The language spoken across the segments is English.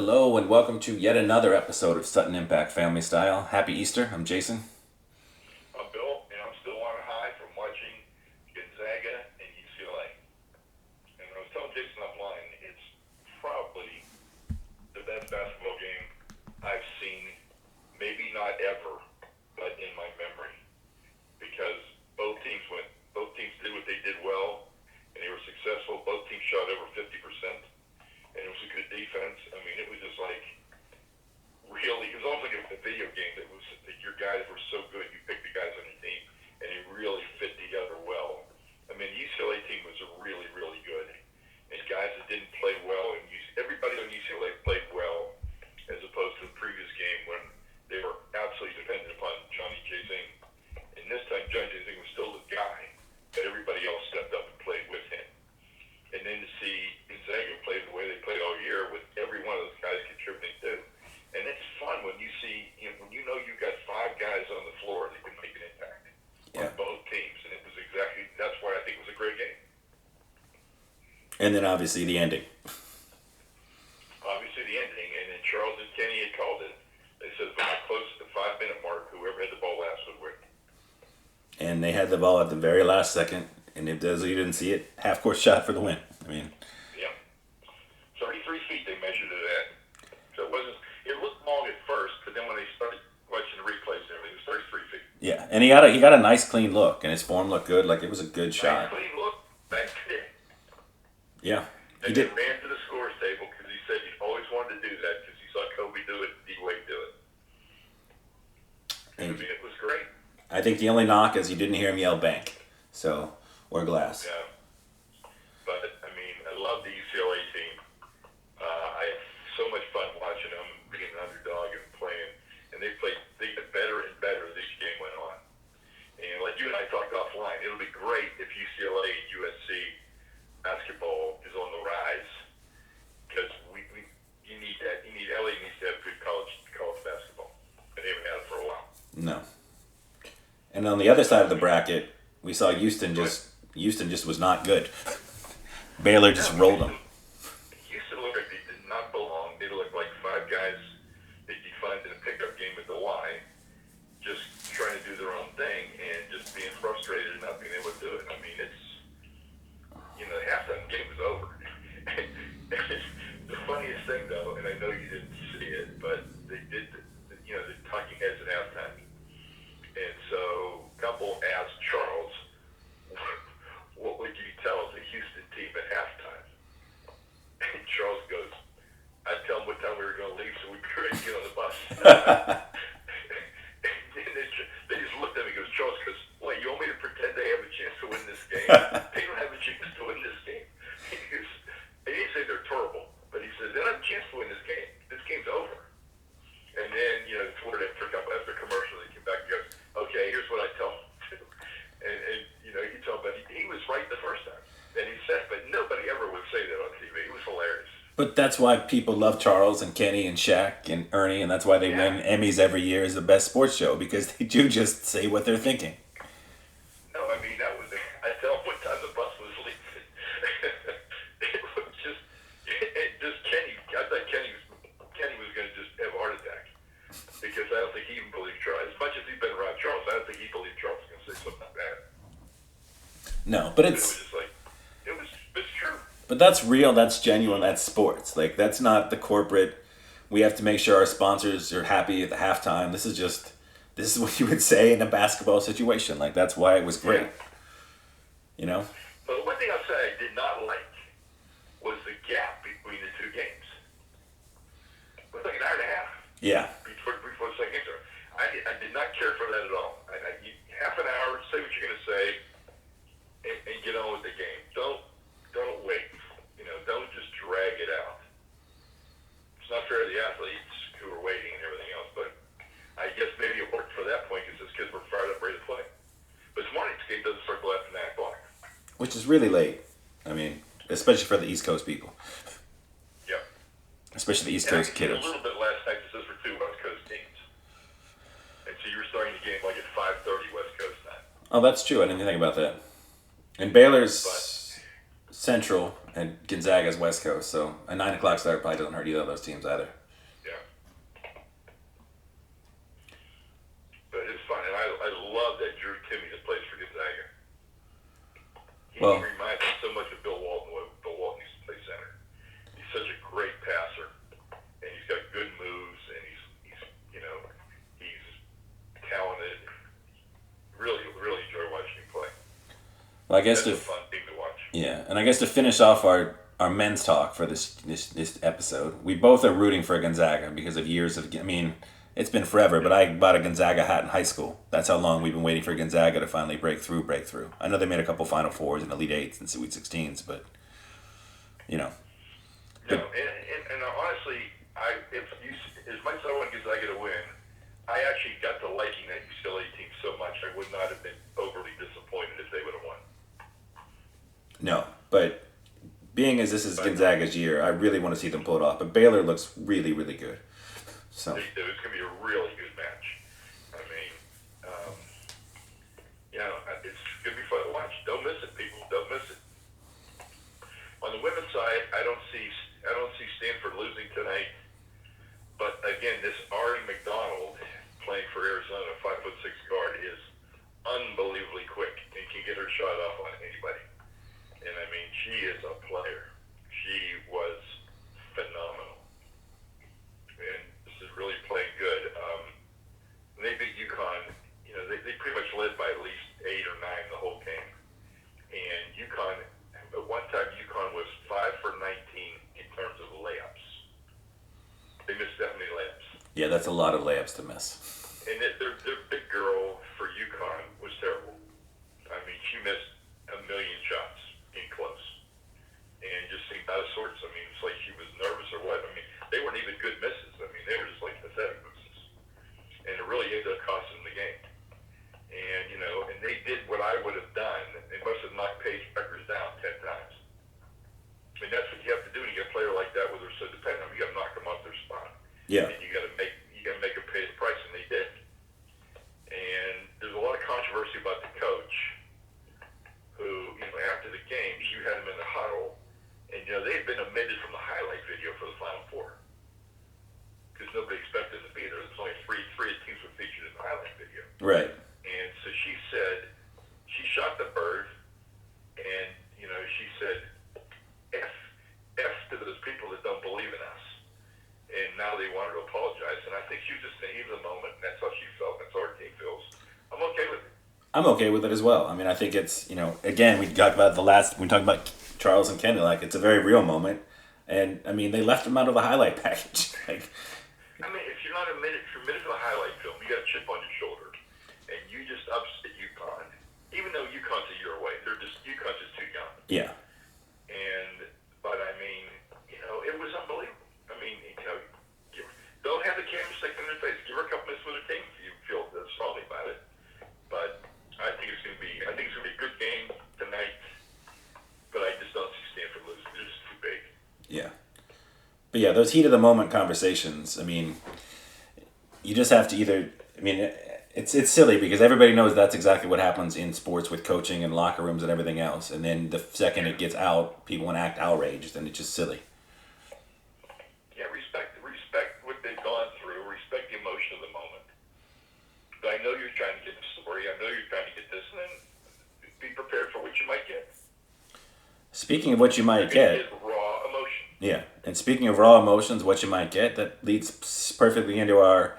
Hello and welcome to yet another episode of Sutton Impact Family Style. Happy Easter. I'm Jason. I'm Bill, and I'm still on a high from watching Gonzaga and UCLA. And I was telling Jason offline, it's probably the best basketball game I've seen, maybe not ever, but in my memory. Because both teams did what they did well, and they were successful. Both teams shot over 50%, and it was a good defense. I mean, it was just like, really, it was almost like a video game that was that your guys were so good, you picked the guys on your team, and they really fit together well. I mean, the UCLA team was really, really good, and guys that didn't play well, and everybody on UCLA played well, as opposed to the previous game when they were absolutely dependent upon Johnny Jay-Zing. And this time, Johnny Jay-Zing was still the guy, but everybody else stepped up and played with him. And then to see Gonzaga play the way they played all year with every one of those guys contributing too. And it's fun when you see, when you know you've got five guys on the floor that can make an impact on both teams. And it was that's why I think it was a great game. And then obviously the ending. Obviously the ending, and then Charles and Kenny had called it. They said when it close to the 5-minute mark, whoever had the ball last would win. And they had the ball at the very last second. And if those of you didn't see it, half-court shot for the win. I mean, yeah, 33 feet they measured it at. So it looked long at first, but then when they started watching the replays and everything, it was 33 feet. yeah, and he got a nice clean look, and his form looked good. Like it was a good shot. Nice clean look, back there. Yeah, he And did. then ran to the scores table because he said he always wanted to do that because he saw Kobe do it, D-Wade do it. I mean, it was great. I think the only knock is you didn't hear him yell bank. So, or glass. Yeah. But, I mean, I love the UCLA team. I had so much fun watching them being an underdog and playing. And they get better and better as each game went on. And like you and I talked offline, it'll be great if UCLA and USC basketball is on the rise. Because you need that. LA needs to have good college basketball. And they haven't had it for a while. No. And on the other side of the bracket, we saw Houston just was not good. Baylor just rolled them. Houston looked like they did not belong. They looked like five guys that you find in a pickup game at the Y, just trying to do their own thing and just being frustrated and not being able to do it. I mean, it's, the halftime game was over. The funniest thing, though, and I know you didn't see it, but they did, the talking heads at halftime. And so a couple asked Charles, what would you tell the Houston team at halftime? And Charles goes, I'd tell them what time we were going to leave so we'd be ready to get on the bus. And they just looked at me and goes, Charles goes, what, you want me to pretend they have a chance to win this game? They don't have a chance to win this game. He didn't say they're terrible, but he says they don't have a chance to win this game. This game's over. And then, toward it, after commercial, he came back and goes, okay, here's what I tell him to. And you tell him, but he was right the first time. And he said, but nobody ever would say that on TV. It was hilarious. But that's why people love Charles and Kenny and Shaq and Ernie, and that's why they win Emmys every year as the best sports show, because they do just say what they're thinking. No, I mean, I tell him what time the bus was leaving. It was just Kenny. I thought Kenny was going to just have a heart attack. Because I don't think he even believed Charles. As much as he's been around Charles, I don't think he believed Charles was going to say something bad. No, but It was just like, it's true. But that's real, that's genuine, that's sports. Like, that's not the corporate, we have to make sure our sponsors are happy at the halftime. This is what you would say in a basketball situation. Like, that's why it was great. Yeah. But the one thing I'll say I did not like was the gap between the two games. It was like an hour and a half. Yeah. Before the second game started. I did not care for that at all. Half an hour, say what you're going to say, and get on with the game. Don't wait. Don't just drag it out. It's not fair to the athletes who are waiting and everything else, but I guess maybe it worked for that point because those kids were fired up ready to play. But this morning's game doesn't start till after 9 o'clock. Which is really late. I mean, especially for the East Coast people. Yep. Especially the East Coast kiddos. A little bit last night because those were two West Coast teams. And so you were starting the game like at 5:30 West Coast time. Oh, that's true. I didn't even think about that. And Baylor's Central, And Gonzaga's West Coast, so a 9 o'clock start probably doesn't hurt either of those teams either. Yeah. But it's fun, and I love that Drew Timme that plays for Gonzaga. He Well, reminds me so much of Bill Walton when Bill Walton used to play center. He's such a great passer, and he's got good moves, and he's talented. Really, really enjoy watching him play. well, I guess That's a fun team to watch. yeah, and I guess to finish off our men's talk for this episode, we both are rooting for Gonzaga because of years of. I mean, it's been forever, but I bought a Gonzaga hat in high school. That's how long we've been waiting for Gonzaga to finally break through. I know they made a couple Final Fours and Elite Eights and Sweet 16s, but you know. No, and honestly, as much as I want Gonzaga to win, I actually got to liking that UCLA team so much I would not have been overly disappointed if they would have won. No, but being as this is Gonzaga's year, I really want to see them pull it off. But Baylor looks really, really good. So It's going to be a really good match. I mean, it's going to be fun to watch. Don't miss it, people. Don't miss it. On the women's side, I don't see Stanford losing tonight. But again, this Ari McDonald playing for Arizona, 5'6" guard, is unbelievably quick and can get her shot off on anybody. And I mean, she is a player. She was phenomenal. And this is really playing good. They beat UConn. They pretty much led by at least 8 or 9 the whole game. And UConn, at one time, UConn was 5 for 19 in terms of layups. They missed that many layups. yeah, that's a lot of layups to miss. And their big girl for UConn was terrible. I mean, she missed a million shots in close. And just seemed out of sorts. I mean, it's like she was nervous or what. I mean, they weren't even good misses. I mean, they were just like pathetic misses. And it really ended up costing them the game. And, and they did what I would have done. They must have knocked Paige Beckers down 10 times. I mean, that's what you have to do when you get a player like that where they're so dependent on them. You got to knock them off their spot. Yeah. And you got to make them pay the price, and they did. And there's a lot of controversy about the coach who, after the games, you had him in the huddle, and, they had been omitted from the highlight video for the Final Four because nobody expected them to be there. There's only three teams were featured in the highlight video. Right. And so she said, she shot the bird, and, she said, F to those people that don't believe in us. And now they want her to apologize. And I think she was just in the heat of the moment, and that's how she felt. That's how her team feels. I'm okay with it. I'm okay with it as well. I mean, I think it's, again, we talked about we talked about Charles and Kenny, like, it's a very real moment. And, I mean, they left him out of the highlight package. Like, I mean, if you're committed to a highlight film, you got a chip on your shoulder, and you just upset UConn, even though UConn's a year away. UConn's just too young. yeah. But I mean, it was unbelievable. I mean, don't have the camera stick in their face. Give her a couple minutes with her team if you feel strongly about it. But I think it's going to be a good game tonight. But I just don't see Stanford losing. They're just too big. Yeah. But yeah, those heat of the moment conversations, I mean, you just have to it's silly because everybody knows that's exactly what happens in sports with coaching and locker rooms and everything else. And then the second it gets out, people want to act outraged, and it's just silly. Yeah, respect what they've gone through. Respect the emotion of the moment. But I know you're trying to get the story. I know you're trying to get this, and then be prepared for what you might get. Speaking of what you might get, It's raw emotion. yeah, and speaking of raw emotions, what you might get, that leads perfectly into our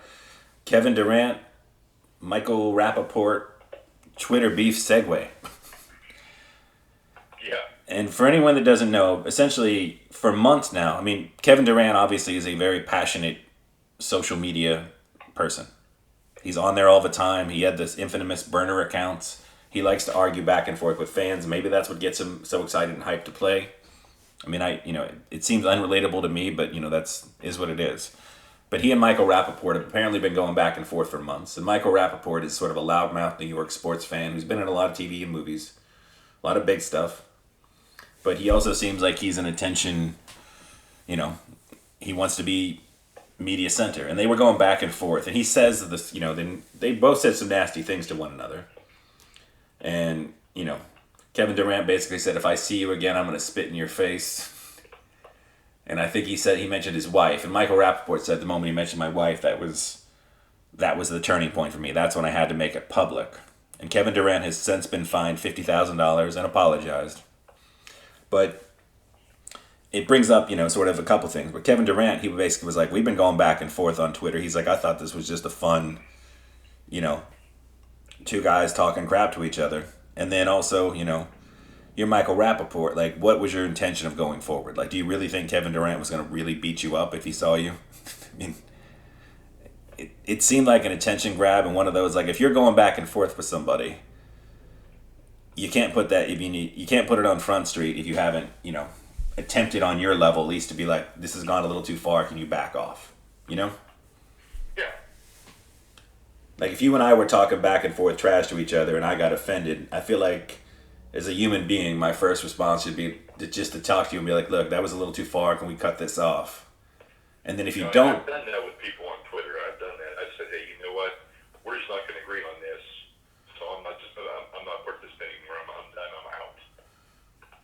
Kevin Durant, Michael Rappaport Twitter beef segue. Yeah. And for anyone that doesn't know, essentially for months now, I mean, Kevin Durant obviously is a very passionate social media person. He's on there all the time. He had this infamous burner accounts. He likes to argue back and forth with fans. Maybe that's what gets him so excited and hyped to play. I mean, it seems unrelatable to me, but, is what it is. But he and Michael Rappaport have apparently been going back and forth for months. And Michael Rappaport is sort of a loudmouth New York sports fan who's been in a lot of TV and movies, a lot of big stuff. But he also seems like he's an attention, he wants to be media center. And they were going back and forth. And he says this, then they both said some nasty things to one another. And, Kevin Durant basically said, if I see you again, I'm going to spit in your face. And I think he mentioned his wife. And Michael Rappaport said the moment he mentioned my wife, that was the turning point for me. That's when I had to make it public. And Kevin Durant has since been fined $50,000 and apologized. But it brings up, sort of a couple things. But Kevin Durant, he basically was like, we've been going back and forth on Twitter. He's like, I thought this was just a fun, two guys talking crap to each other. And then also, you're Michael Rappaport. Like, what was your intention of going forward? Like, do you really think Kevin Durant was going to really beat you up if he saw you? I mean, it seemed like an attention grab, and one of those, like, if you're going back and forth with somebody, you can't put that, you can't put it on Front Street if you haven't, attempted on your level at least to be like, this has gone a little too far, can you back off? Yeah. Like, if you and I were talking back and forth trash to each other and I got offended, I feel like as a human being, my first response should be just to talk to you and be like, look, that was a little too far, can we cut this off? And then if you don't... I've done that with people on Twitter. I've done that. I've said, hey, you know what? We're just not going to agree on this. So I'm not participating anymore. I'm done. I'm out.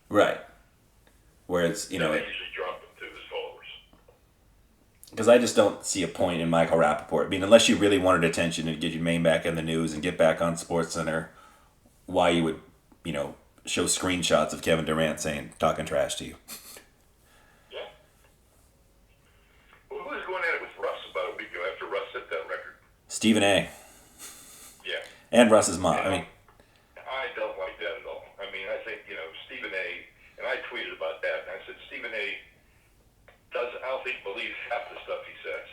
Right. Where it's, I usually drop them to his followers. Because I just don't see a point in Michael Rappaport. I mean, unless you really wanted attention and get your name back in the news and get back on SportsCenter, why you would, show screenshots of Kevin Durant talking trash to you. Yeah. Well, who was going at it with Russ about a week ago after Russ set that record? Stephen A. Yeah. And Russ's mom. I don't like that at all. I mean, I think, Stephen A., and I tweeted about that, and I said, Stephen A. I don't think believes half the stuff he says.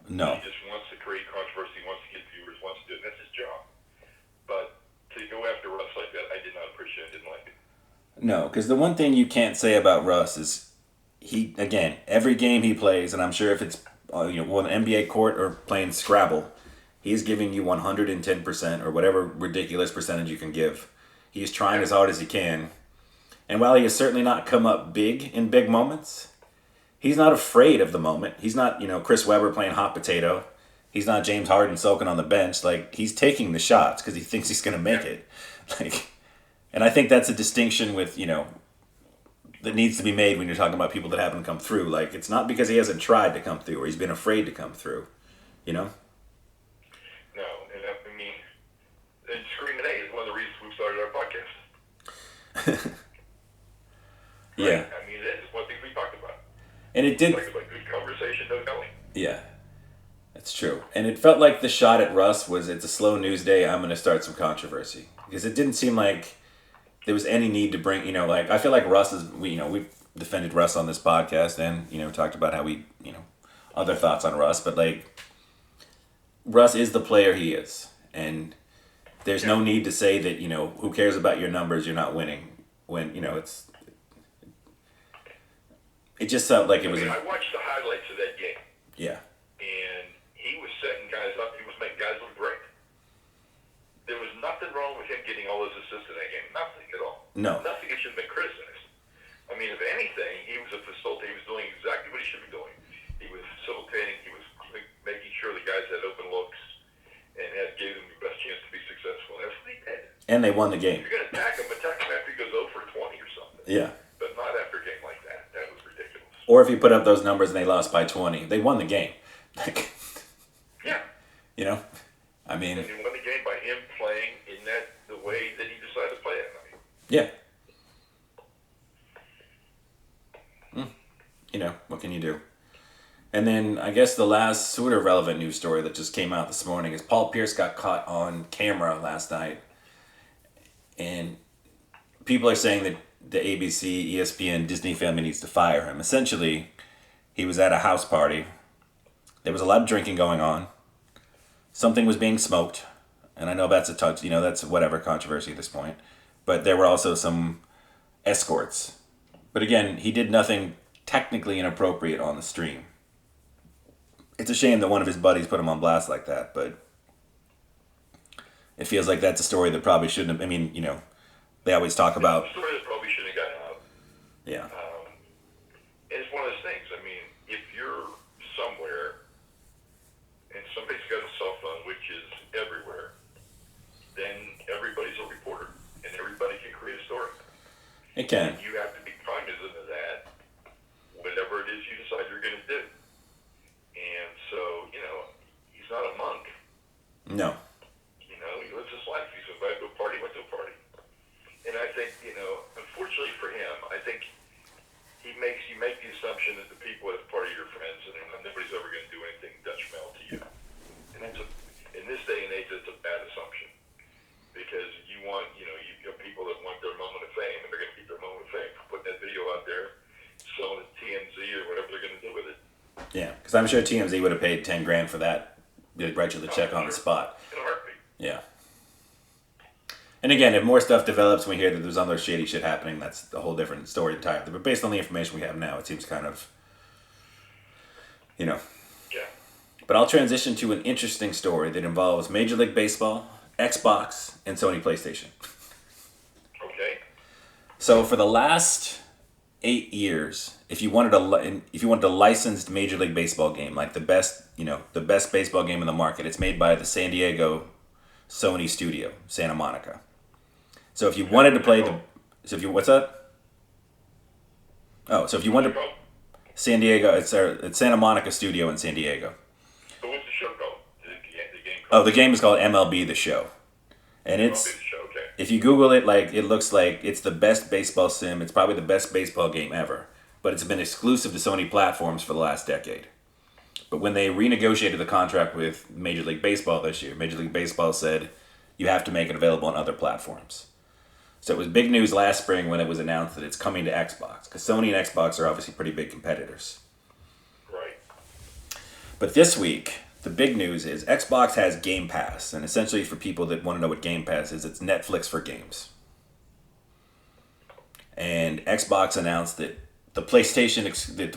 No. He just wants to create controversy, wants to get viewers, wants to do it. That's his job. But to go after Russ like that, I did not appreciate it. Didn't like it. No, because the one thing you can't say about Russ is every game he plays, and I'm sure if it's on an NBA court or playing Scrabble, he's giving you 110% or whatever ridiculous percentage you can give. He's trying as hard as he can. And while he has certainly not come up big in big moments, he's not afraid of the moment. He's not, Chris Webber playing hot potato. He's not James Harden soaking on the bench. Like, he's taking the shots because he thinks he's going to make it. Like, and I think that's a distinction with, that needs to be made when you're talking about people that haven't come through. Like, it's not because he hasn't tried to come through or he's been afraid to come through, No, and I mean, and Screaming A is one of the reasons we started our podcast. Yeah. Right? I mean, it's one thing we talked about. And it did... Like good conversation, no telling. Yeah. That's true. And it felt like the shot at Russ was, it's a slow news day, I'm going to start some controversy. Because it didn't seem like there was any need to bring, I feel like Russ is, we've defended Russ on this podcast and, talked about how we, other thoughts on Russ, but Russ is the player he is. And there's no need to say that, who cares about your numbers, you're not winning. When, it just felt like it was... I watched the highlights of that game. Yeah. And he was setting guys up. He was making guys look great. There was nothing wrong with him getting all those assists in that game. Nothing at all. No. Nothing that should have been criticized. I mean, if anything, he was a facilitator. He was doing exactly what he should be doing. He was facilitating. He was making sure the guys had open looks and gave them the best chance to be successful. That's what he did. And they won the game. If you're going to attack him after he goes 0 for 20 or something. Yeah. But not after a game like that. That was ridiculous. Or if you put up those numbers and they lost by 20, they won the game. Yeah. I mean... And he won the game by him playing in the way that he decided to play it. Yeah. What can you do? And then I guess the last sort of relevant news story that just came out this morning is Paul Pierce got caught on camera last night. And people are saying that the ABC, ESPN, Disney family needs to fire him. Essentially, he was at a house party. There was a lot of drinking going on. Something was being smoked. And I know that's that's whatever controversy at this point. But there were also some escorts. But again, he did nothing technically inappropriate on the stream. It's a shame that one of his buddies put him on blast like that, but it feels like that's a story that probably shouldn't have... I mean, they always talk about... It's a story that probably shouldn't have gotten out. Yeah. It's one of those things. I mean, if you're somewhere and somebody's got a cell phone, which is everywhere, then everybody's a reporter, and everybody can create a story. No. You know, he lives his life. He's invited to a party, went to a party. And I think, unfortunately for him, I think you make the assumption that the people as part of your friends, and nobody's ever going to do anything detrimental to you. And in this day and age, that's a bad assumption, because you have people that want their moment of fame, and they're going to keep their moment of fame for putting that video out there, selling it to TMZ or whatever they're going to do with it. Yeah, because I'm sure TMZ would have paid 10 grand for that. They'd write you the check on the spot. In a heartbeat. Yeah. And again, if more stuff develops and we hear that there's other shady shit happening, that's a whole different story entirely. But based on the information we have now, it seems kind of, Yeah. But I'll transition to an interesting story that involves Major League Baseball, Xbox, and Sony PlayStation. Okay. So for the last 8 years, if you wanted a licensed Major League Baseball game, like the best baseball game in the market, it's made by the San Diego Sony studio, Santa Monica. So if you wanted to play what's that? Oh, so if you wanted to, San Diego, it's Santa Monica studio in San Diego. So what's the show called? The game Oh, called? the game is called MLB The Show. And MLB The Show, okay. if you Google it, it looks like it's the best baseball sim. It's probably the best baseball game ever. But it's been exclusive to Sony platforms for the last decade. But when they renegotiated the contract with Major League Baseball this year, Major League Baseball said, you have to make it available on other platforms. So it was big news last spring when it was announced that it's coming to Xbox. Because Sony and Xbox are obviously pretty big competitors. Right. But this week, the big news is Xbox has Game Pass. And essentially for people that want to know what Game Pass is, it's Netflix for games. And Xbox announced that the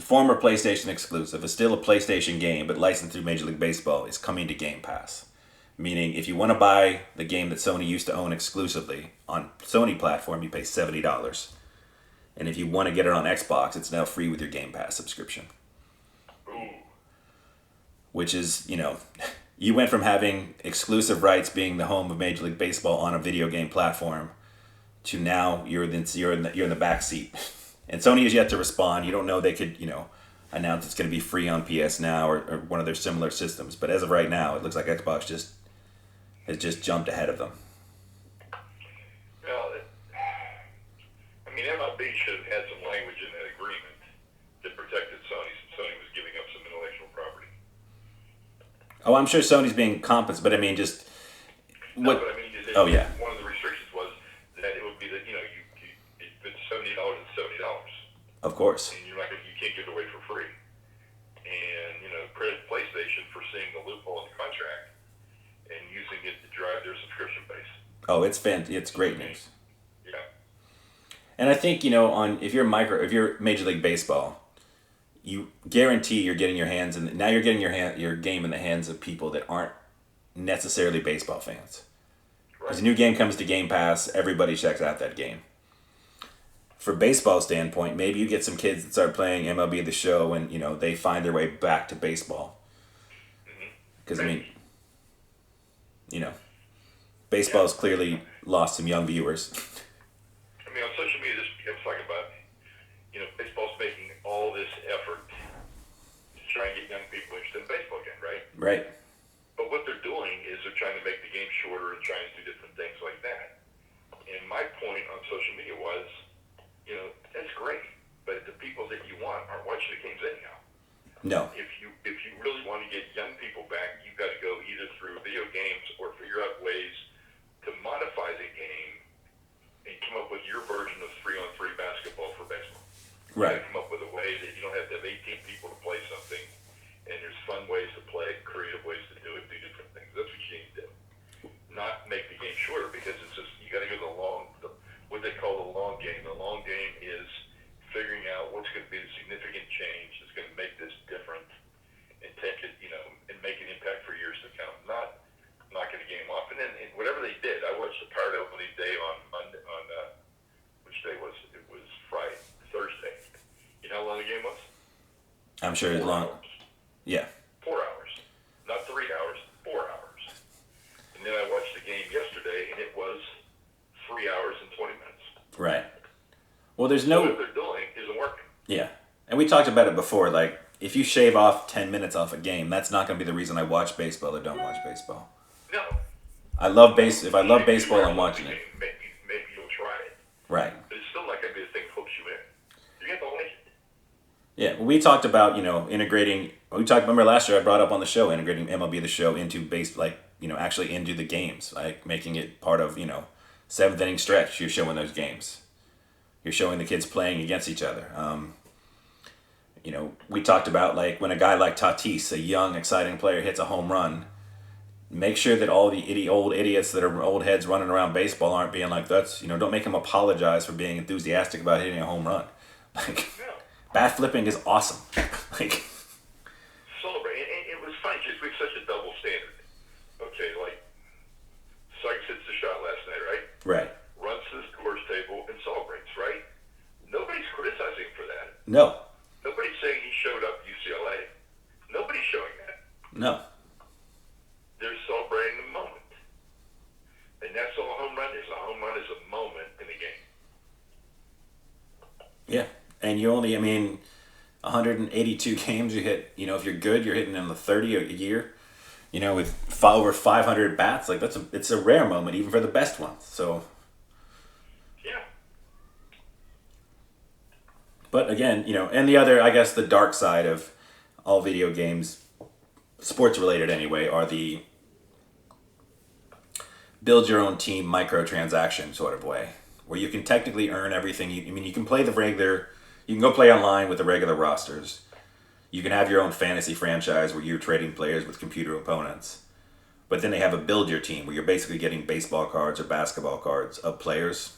former PlayStation exclusive is still a PlayStation game, but licensed through Major League Baseball, is coming to Game Pass. Meaning, if you want to buy the game that Sony used to own exclusively on Sony platform, you pay $70. And if you want to get it on Xbox, it's now free with your Game Pass subscription. Ooh. Which is, you went from having exclusive rights being the home of Major League Baseball on a video game platform to now you're in the back seat. And Sony is yet to respond. You don't know, they could, announce it's going to be free on PS Now or one of their similar systems. But as of right now, it looks like Xbox has just jumped ahead of them. Well, MLB should have had some language in that agreement that protected Sony, since Sony was giving up some intellectual property. Oh, I'm sure Sony's being compensated, but I mean, just No, what? but Oh yeah, one of the restrictions was that it would be that if it's $70, it's $70, of course. and you can't give it away for free. And credit PlayStation for seeing the loophole in the contract and using it to drive their subscription base. Oh, it's great news. Yeah. And I think if you're Major League Baseball, you guarantee you're getting your game in the hands of people that aren't necessarily baseball fans. Right. As a new game comes to Game Pass, everybody checks out that game. For baseball standpoint, maybe you get some kids that start playing MLB The Show and they find their way back to baseball. Because baseball's clearly lost some young viewers. On social media, this becomes talking about, baseball's making all this effort to try and get young people interested in baseball again, right? Right. But what they're doing is they're trying to make the game shorter and trying to do different things like that. And my point on social media was, that's great, but the people that you want aren't watching the games anyhow. No. If you really want to get young people back, you've got to go either through video games or figure out ways to modify the game and come up with your version of 3-on-3 basketball for baseball. Right. You got to come up with a way that you don't have to have 18 people to play something, and there's fun ways to play it, creative ways to do it, do different things. That's what you need to do. Not make the game shorter, because it's just, you got to go what they call the long game. The long game is figuring out what's going to be the significant change that's going to make this different and take it, and make an impact for years to come. Not knocking the game off. And then whatever they did, I watched the Pirate opening day on Monday, which day was it? It was Thursday. You know how long the game was? I'm sure it's 4 long. hours. Yeah. 4 hours. Not 3 hours, 4 hours. And then I watched the game yesterday, and it was 3 hours and 20 minutes. Right. Well, there's So no. what they're doing isn't working. Yeah. And we talked about it before. If you shave off 10 minutes off a game, that's not going to be the reason I watch baseball or don't watch baseball. No. I love No. base. If I love Maybe you baseball, learn I'm watching something. it. Maybe you'll try it. Right. But it's still not going to be the thing that hooks you in. You have to like it. Yeah. We talked about integrating. We talked. Remember last year I brought up on the show integrating MLB the Show into base, like actually into the games, like making it part of seventh inning stretch. You're showing those games. You're showing the kids playing against each other. We talked about like when a guy like Tatis, a young, exciting player, hits a home run. Make sure that all the old idiots that are old heads running around baseball aren't being like that's don't make him apologize for being enthusiastic about hitting a home run. Like No. bat flipping is awesome. Like Celebrate. And it was funny because we have such a double standard. Okay, like Sykes hits the shot last night, right? right. Runs to the scores table and celebrates, right? Nobody's criticizing him for that. No. Nobody's saying he showed up UCLA. Nobody's showing that. No. They're celebrating the moment. And that's all a home run is. A home run is a moment in the game. Yeah. And you only 182 games you hit, if you're good, you're hitting in the 30 a year. With over 500 bats, like it's a rare moment even for the best ones. So Yeah. but again, and the other, I guess, the dark side of all video games, sports related anyway, are the build your own team microtransaction sort of way, where you can technically earn everything. You can play you can go play online with the regular rosters. You can have your own fantasy franchise where you're trading players with computer opponents. But then they have a build your team where you're basically getting baseball cards or basketball cards of players.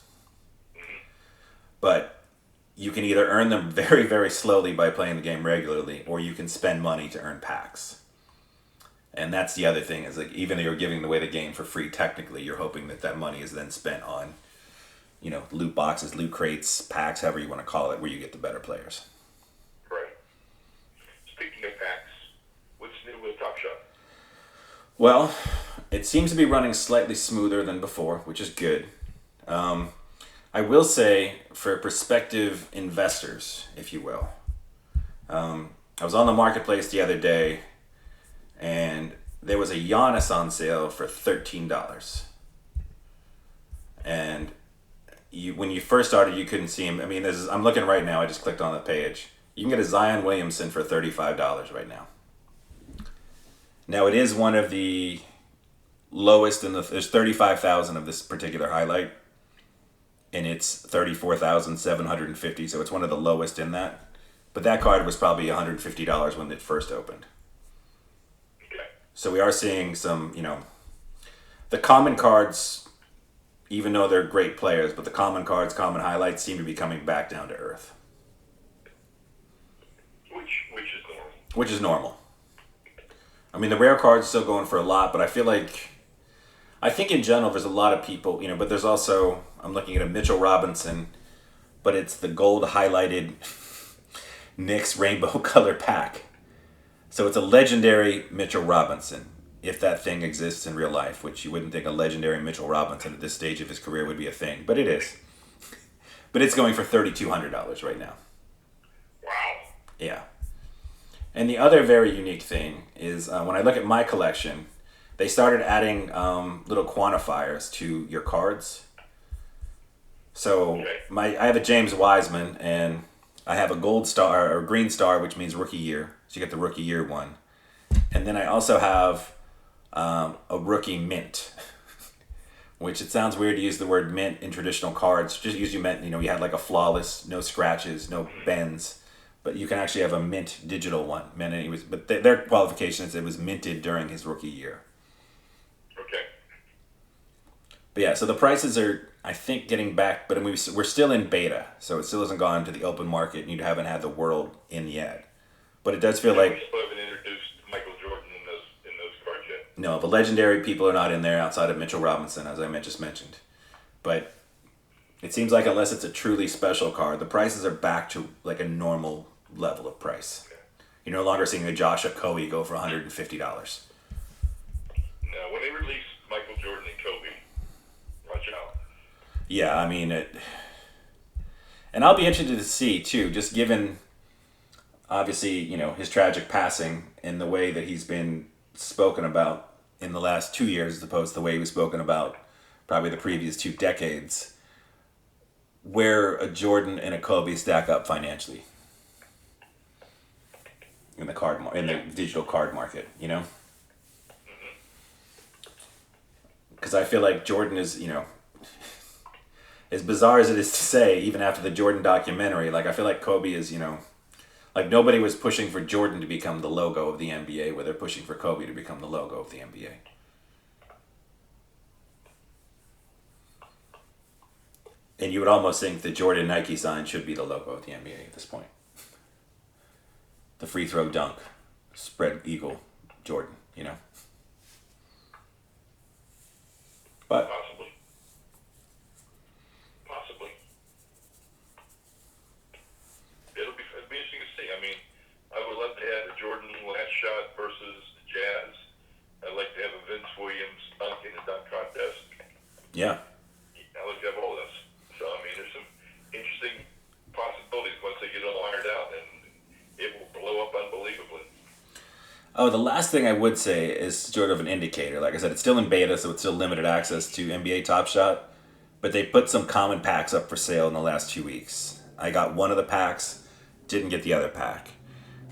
But you can either earn them very, very slowly by playing the game regularly, or you can spend money to earn packs. And that's the other thing is like even though you're giving away the game for free, technically you're hoping that money is then spent on, loot boxes, loot crates, packs, however you want to call it, where you get the better players. Right. Speaking of packs, what's new with Top Shot? Well, it seems to be running slightly smoother than before, which is good. I will say, for prospective investors, if you will, I was on the marketplace the other day, and there was a Giannis on sale for $13. And when you first started, you couldn't see him. I'm looking right now. I just clicked on the page. You can get a Zion Williamson for $35 right now. Now it is one of the lowest there's 35,000 of this particular highlight, and it's 34,750. So it's one of the lowest in that. But that card was probably $150 when it first opened. Okay. So we are seeing some, the common cards, even though they're great players, but the common cards, common highlights seem to be coming back down to earth. Which is normal. Which is normal. The rare cards still going for a lot, but I think in general there's a lot of people, but there's also, I'm looking at a Mitchell Robinson, but it's the gold highlighted Knicks rainbow color pack. So it's a legendary Mitchell Robinson, if that thing exists in real life, which you wouldn't think a legendary Mitchell Robinson at this stage of his career would be a thing, but it is. But it's going for $3,200 right now. Wow. Yeah. And the other very unique thing is when I look at my collection, they started adding little quantifiers to your cards. So I have a James Wiseman, and I have a gold star or green star, which means rookie year. So you get the rookie year one. And then I also have a rookie mint, which it sounds weird to use the word mint in traditional cards. Just usually meant, you had like a flawless, no scratches, no bends. But you can actually have a mint digital one. But their qualification is it was minted during his rookie year. Okay. But yeah, so the prices are, I think, getting back, but we're still in beta, so it still hasn't gone to the open market, and you haven't had the world in yet. But it does feel like... We still haven't introduced Michael Jordan in those cards yet. No, the legendary people are not in there outside of Mitchell Robinson, as I just mentioned. But it seems like unless it's a truly special card, the prices are back to like a normal level of price. Okay. You're no longer seeing a Josh Okoye go for $150. No, when they release Michael Jordan and Kobe, watch out. Yeah, and I'll be interested to see too, just given obviously, his tragic passing and the way that he's been spoken about in the last 2 years as opposed to the way he was spoken about probably the previous 2 decades, where a Jordan and a Kobe stack up financially in the in the digital card market, you know? Because I feel like Jordan is, as bizarre as it is to say, even after the Jordan documentary, like I feel like Kobe is, like nobody was pushing for Jordan to become the logo of the NBA, where they're pushing for Kobe to become the logo of the NBA. And you would almost think the Jordan Nike sign should be the logo of the NBA at this point. The free throw dunk, spread eagle, Jordan, But Possibly. It'll be interesting to see. I mean, I would love to have a Jordan last shot versus the Jazz. I'd like to have a Vince Williams dunk in the dunk contest. yeah, I'd like to have all this. So, I mean, there's some interesting possibilities once they get it all ironed out, and it will blow up unbelievably. Oh, the last thing I would say is sort of an indicator. Like I said, it's still in beta, so it's still limited access to NBA Top Shot. But they put some common packs up for sale in the last 2 weeks. I got one of the packs, didn't get the other pack.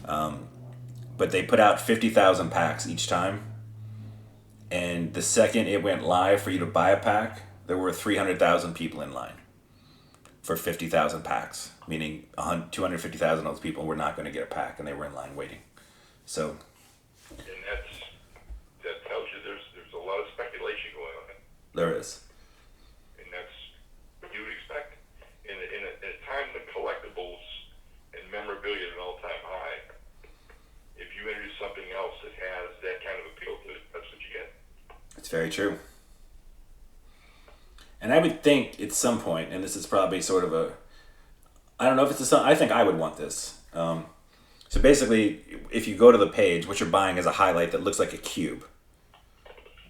But they put out 50,000 packs each time. And the second it went live for you to buy a pack, there were 300,000 people in line for 50,000 packs. Meaning 250,000 of those people were not going to get a pack, and they were in line waiting. So... And that tells you there's a lot of speculation going on. There is. And that's what you would expect. In a time when collectibles and memorabilia are at an all-time high, if you introduce something else that has that kind of appeal to it, that's what you get. It's very true. And I would think at some point, and this is probably sort of I don't know if it's I think I would want this. So basically, if you go to the page, what you're buying is a highlight that looks like a cube.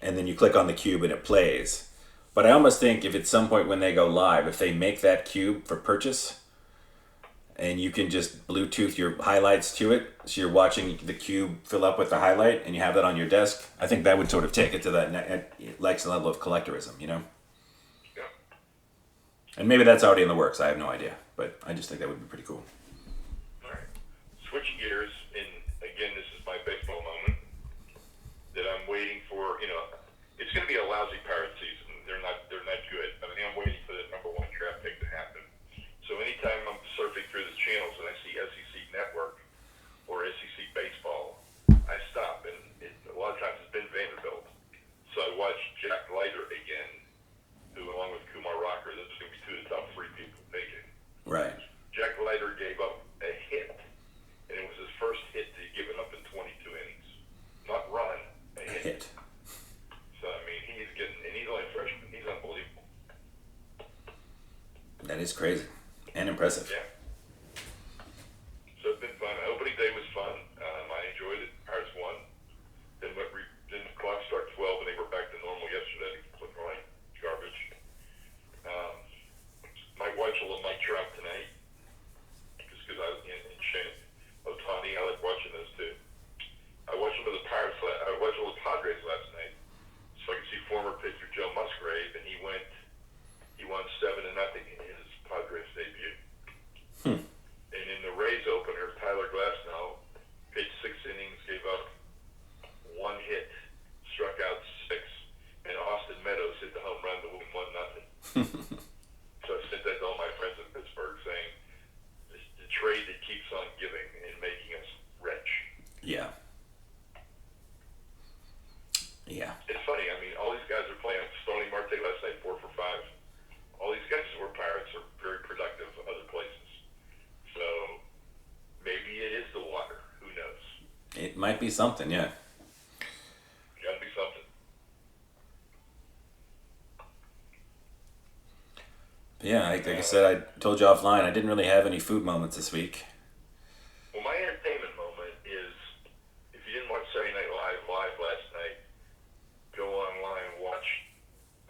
And then you click on the cube and it plays. But I almost think if at some point when they go live, if they make that cube for purchase, and you can just Bluetooth your highlights to it, so you're watching the cube fill up with the highlight, and you have that on your desk, I think that would sort of take it to that next level of collectorism, Yeah. And maybe that's already in the works. I have no idea. But I just think that would be pretty cool. Switching gears, and again, this is my baseball moment that I'm waiting for. It's going to be a lousy Pirate season. They're not good. I mean, I'm waiting for the number one draft pick to happen. So anytime I'm surfing through the channels and I see SEC Network or SEC Baseball, I stop, and a lot of times it's been Vanderbilt. So I watch Jack Leiter again, who, along with Kumar Rocker, this is going to be two of the top three people taken. Right. Jack Leiter gave up a hit. And it was his first hit to give it up in 22 innings. Not run, a hit. So, I mean, he's only a freshman. He's unbelievable. That is crazy. And impressive. Yeah. So it's been fun. Opening day was fun. I enjoyed it. Pirates won. Then the clock struck 12 and they were back to normal yesterday. Looking like garbage. Might watch a little Mike Trout tonight. Just because I was in Shane. Otani, I like watching those too. I watched a little Padres last night, so I could see former pitcher Joe Musgrave, and he won 7-0 in his Padres debut. And in the Rays opener, Tyler Glasnow pitched 6 innings, gave up 1 hit, struck out 6, and Austin Meadows hit the home run to win 1-0. So I sent that to all my friends in Pittsburgh, saying, the trade that keeps on giving and making us rich. Yeah. Yeah. It's funny. I mean, all these guys are playing. Stoney Marte last night, 4 for 5. All these guys who are Pirates are very productive other places. So maybe it is the water. Who knows? It might be something, yeah. Got to be something. Yeah, like I said, I told you offline, I didn't really have any food moments this week. Well, my entertainment moment is, if you didn't watch Saturday Night Live last night, go online and watch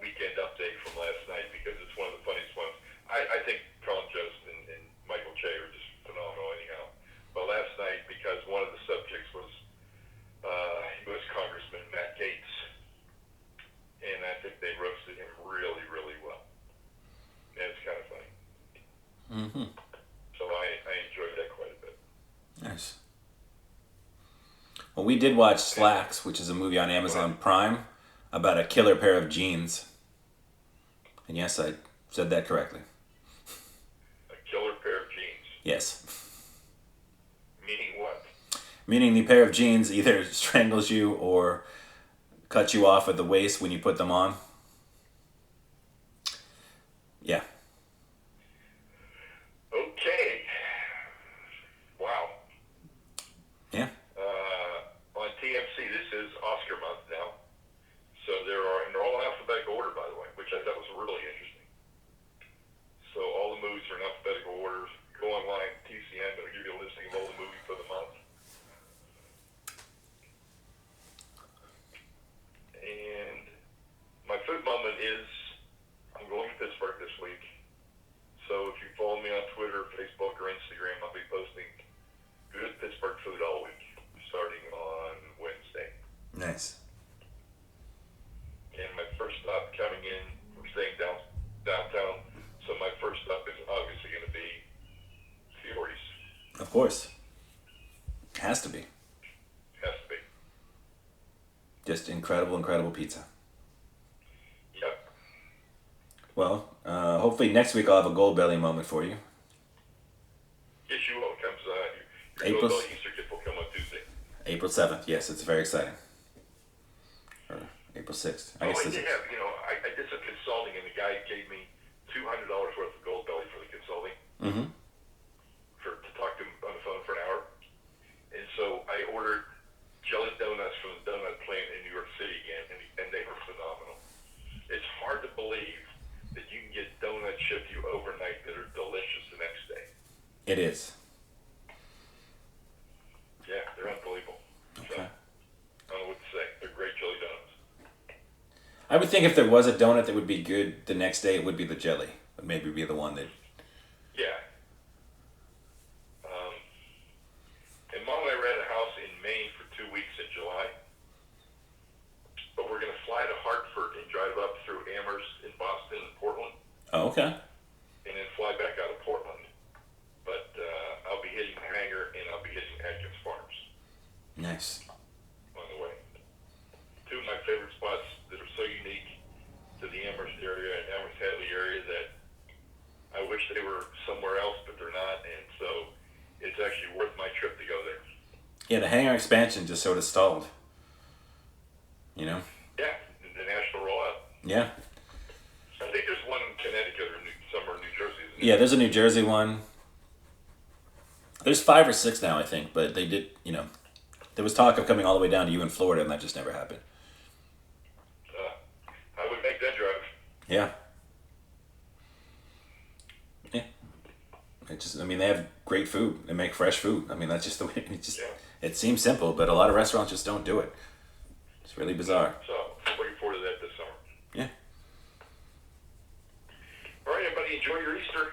Weekend Update from last night, because it's one of the funniest ones. I think Colin Jost and Michael Che are just phenomenal anyhow. But last night, because one of the subjects was U.S. Congressman Matt Gaetz Well, we did watch Slacks, which is a movie on Amazon Prime about a killer pair of jeans. And yes, I said that correctly. A killer pair of jeans. Yes. Meaning what? Meaning the pair of jeans either strangles you or cuts you off at the waist when you put them on. Yeah. Okay. Wow. Yeah. On TMC, this is Oscar month now. So and they're all in alphabetical order, by the way, which I thought was really interesting. So all the movies are in alphabetical orders. Go online, TCM, it'll give you a listing of all the movies for the month. And my food moment is I'm going to Pittsburgh this week. So if you follow me on Twitter, Facebook, or Instagram, I'll be posting good Pittsburgh food all week, starting on Wednesday. Nice. And my first stop coming in, we're staying downtown, so my first stop is obviously going to be Fiori's. Of course. Has to be. Has to be. Just incredible, incredible pizza. Yep. Well, hopefully next week I'll have a gold belly moment for you. Yes, you will. It comes, your April- Gold Bell Easter gift will come on Tuesday. April 7th. Yes, it's very exciting. Or April 6th. I guess I it's did have, I did some consulting, and the guy gave me $200 worth of Gold Belly for the consulting. Mm-hmm. To talk to him on the phone for an hour. And so I ordered jelly donuts from the donut plant in New York City again, and they were phenomenal. It's hard to believe that you can get donuts shipped to you overnight that are delicious the next day. It is. Yeah, they're unbelievable. So, Okay. I don't know what to say. They're great jelly donuts. I would think if there was a donut that would be good the next day, it would be the jelly. Would maybe be the one that... Yeah. And Mom and I rent a house in Maine for 2 weeks in July. But we're going to fly to Hartford and drive up through Amherst in Boston and Portland, Oh, okay. and then fly back out of Portland. But I'll be hitting Hanger, and I'll be hitting Atkins Farms Nice. on the way. Two of my favorite spots that are so unique to the Amherst area and Amherst Hadley area that I wish they were somewhere else, but they're not, and so it's actually worth my trip to go there. Yeah, the hangar expansion just sort of stalled. You know? Yeah, the national rollout. Yeah. I think there's one in Connecticut or somewhere in New Jersey. Isn't Yeah, there's a New Jersey one. There's 5 or 6 now, I think, but they did, there was talk of coming all the way down to you in Florida, and that just never happened. I would make that drive. Yeah. Yeah. They have great food. They make fresh food. That's just the way, it seems simple, but a lot of restaurants just don't do it. It's really bizarre. So I'm looking forward to that this summer. Yeah. All right, everybody, enjoy your Easter.